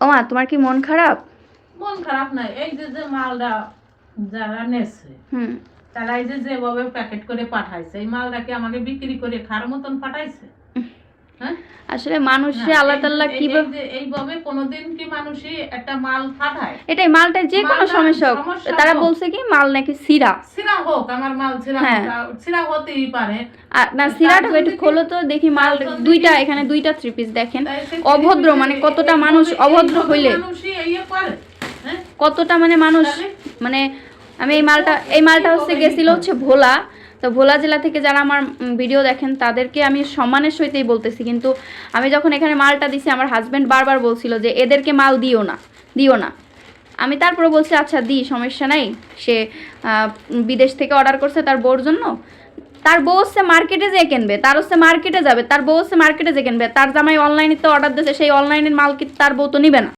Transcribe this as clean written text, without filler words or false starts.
ও মা, তোমার কি মন খারাপ? মন খারাপ নাই, এই যে মালটা যারা নেছে তারা এই যেভাবে প্যাকেট করে পাঠাইছে, এই মালটা কি আমাকে বিক্রি করে খার মতন পাঠাইছে? হ্যাঁ, আসলে মানুষে আল্লাহ তাআলা কিভাবে এইভাবে কোনোদিন কি মানুষই একটা মাল পাঠায়? এটাই মালটা যে কোনো সমস্যা হোক, তারা বলছে কি মাল নাকি সিরা হোক, আমার মাল সিরা হতেই পারে। না, সিরাটা একটু খোলো তো দেখি। মাল দুইটা, এখানে দুইটা 3 পিস দেখেন। অভদ্র মানে কতটা মানুষ অভদ্র হইলে কতটা মানে মানুষ মানে আমি এই মালটা হচ্ছে গেছিল হচ্ছে ভোলা। তো ভোলা জেলা থেকে যারা আমার ভিডিও দেখেন তাদেরকে আমি সম্মানের সহিতই বলতেছি, কিন্তু আমি যখন এখানে মালটা দিছি আমার হাজব্যান্ড বারবার বলছিল যে এদেরকে মাল দিও না। আমি তারপরে বলছি আচ্ছা দিই, সমস্যা নাই। সে বিদেশ থেকে অর্ডার করছে তার বউর জন্য। তার বউ হচ্ছে মার্কেটে যে কিনবে, তার হচ্ছে মার্কেটে যাবে, তার বউ হচ্ছে মার্কেটে যে কিনবে। তার জামাই অনলাইনে তো অর্ডার দিয়েছে, সেই অনলাইনের মাল কি তার বউ তো নিবে না।